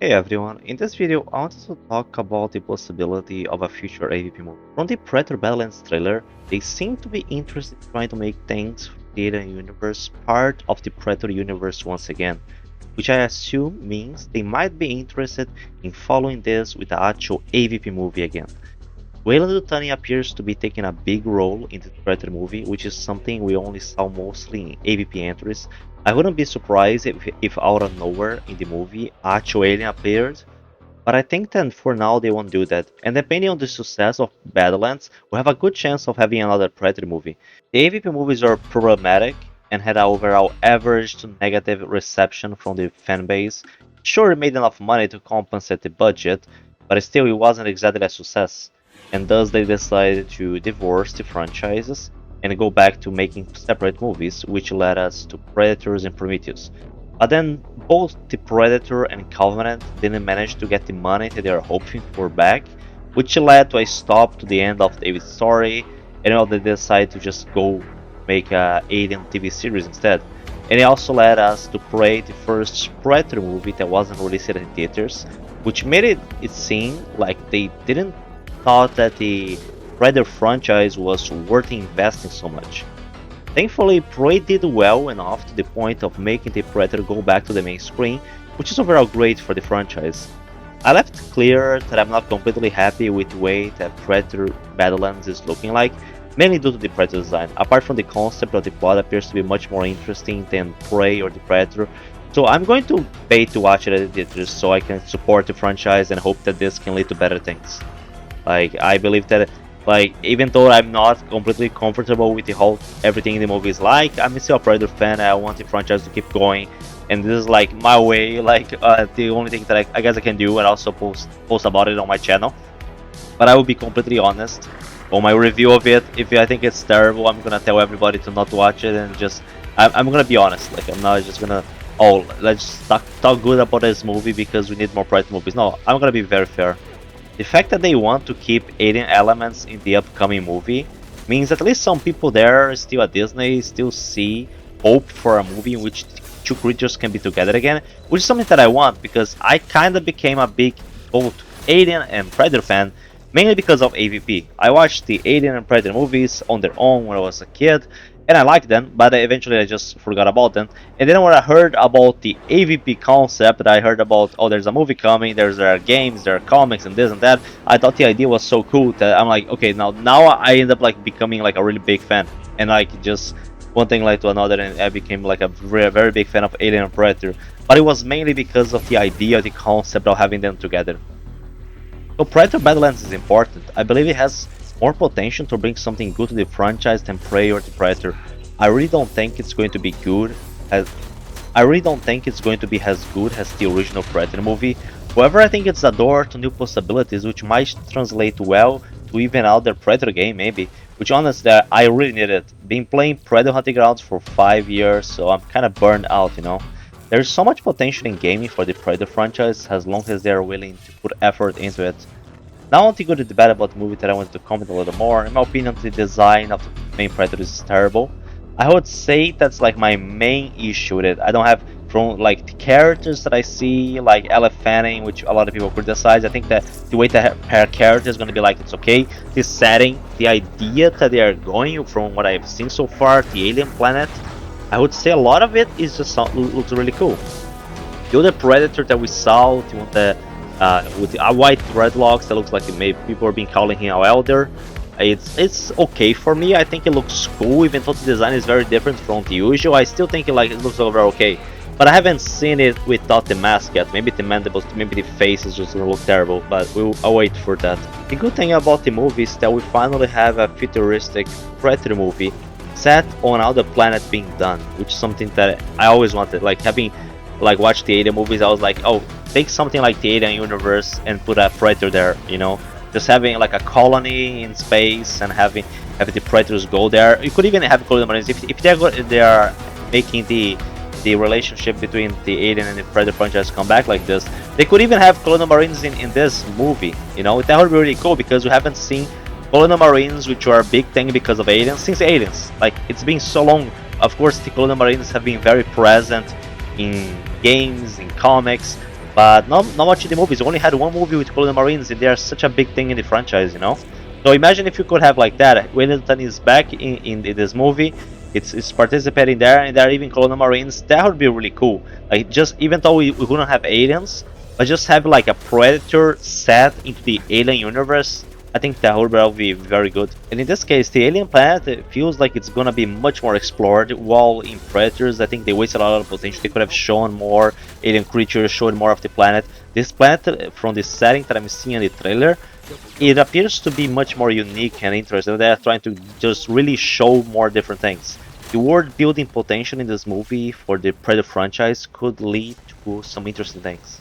Hey everyone, in this video I wanted to talk about the possibility of a future AVP movie. From the Predator Badlands trailer, they seem to be interested in trying to make things from the Alien universe part of the Predator universe once again, which I assume means they might be interested in following this with the actual AVP movie again. Wayland Yutani appears to be taking a big role in the Predator movie, which is something we only saw mostly in AVP entries. I wouldn't be surprised if out of nowhere in the movie, actual alien appeared, but I think that for now they won't do that, and depending on the success of Badlands, we have a good chance of having another Predator movie. The AVP movies are problematic and had an overall average to negative reception from the fanbase. Sure, it made enough money to compensate the budget, but still it wasn't exactly a success, and thus they decided to divorce the franchises and go back to making separate movies, which led us to Predators and Prometheus. But then both the Predator and Covenant didn't manage to get the money that they were hoping for back, which led to a stop to the end of David's story, and now they decided to just go make a Alien TV series instead. And it also led us to Prey, the first Predator movie that wasn't released in theaters, which made it seem like they didn't thought that the Predator franchise was worth investing so much. Thankfully, Prey did well enough to the point of making the Predator go back to the main screen, which is overall great for the franchise. I left clear that I'm not completely happy with the way that Predator Badlands is looking like, mainly due to the Predator design. Apart from the concept of the plot appears to be much more interesting than Prey or the Predator, so I'm going to pay to watch it at the theaters so I can support the franchise and hope that this can lead to better things. I believe that even though I'm not completely comfortable with the whole everything in the movie is like, I'm still a Predator fan. I want the franchise to keep going, and this is like my way, the only thing that I guess I can do, and also post about it on my channel. But I will be completely honest on my review of it. If I think it's terrible, I'm gonna tell everybody to not watch it, and just I'm gonna be honest. Like, I'm not just gonna, oh, let's talk good about this movie because we need more Predator movies. No, I'm gonna be very fair. The fact that they want to keep alien elements in the upcoming movie means at least some people there still at Disney still see hope for a movie in which two creatures can be together again, which is something that I want because I kinda became a big both Alien and Predator fan, mainly because of AVP. I watched the Alien and Predator movies on their own when I was a kid, and I liked them, but eventually I just forgot about them. And then when I heard about the AVP concept, I heard about, oh, there's a movie coming, there are games, there are comics, and this and that. I thought the idea was so cool that I'm like, okay, now I end up like becoming like a really big fan, and like just one thing led to another, and I became like a very, very big fan of Alien and Predator. But it was mainly because of the idea, the concept of having them together. So Predator Badlands is important. I believe it has more potential to bring something good to the franchise than Prey or the Predator. I really don't think it's going to be good as I really don't think it's going to be as good as the original Predator movie. However, I think it's a door to new possibilities which might translate well to even out their Predator game maybe. Which honestly I really need it. Been playing Predator Hunting Grounds for 5 years, so I'm kinda burned out, you know. There's so much potential in gaming for the Predator franchise as long as they are willing to put effort into it. Now on to go to the bad about the movie that I wanted to comment a little more. In my opinion, the design of the main Predator is terrible. I would say that's like my main issue with it. I don't have, from like the characters that I see, like Elle Fanning, which a lot of people criticize. I think that the way that her character is going to be like, it's okay. The setting, the idea that they are going from what I've seen so far, the alien planet, I would say a lot of it is just looks really cool. The other Predator that we saw, the one that with the white dreadlocks, that looks like maybe people are being calling him an elder. It's okay for me. I think it looks cool, even though the design is very different from the usual. I still think it looks overall okay, but I haven't seen it without the mask yet. Maybe the mandibles, maybe the face is just gonna look terrible, but I'll wait for that. The good thing about the movie is that we finally have a futuristic Predator movie set on how the planet being done, which is something that I always wanted. Like having watched the Alien movies, I was like, oh, take something like the Alien universe and put a Predator there, you know, just having like a colony in space and having the Predators go there. You could even have Colonial Marines if they are making the relationship between the Alien and the Predator franchise come back like this. They could even have Colonial Marines in this movie, you know. That would be really cool because we haven't seen Colonial Marines, which are a big thing because of Aliens, since Aliens. Like, it's been so long. Of course, the Colonial Marines have been very present in games, in comics, but not watching the movies. You only had one movie with Colonial Marines, and they are such a big thing in the franchise, you know. So imagine if you could have like that. Wellington is back in this movie. It's participating there, and there are even Colonial Marines. That would be really cool. Like just even though we wouldn't have aliens, but just have like a Predator set into the alien universe. I think that would be very good. And in this case, the alien planet feels like it's gonna be much more explored. While in Predators, I think they wasted a lot of potential. They could have shown more alien creatures, shown more of the planet. This planet, from the setting that I'm seeing in the trailer, it appears to be much more unique and interesting. They're trying to just really show more different things. The world building potential in this movie for the Predator franchise could lead to some interesting things.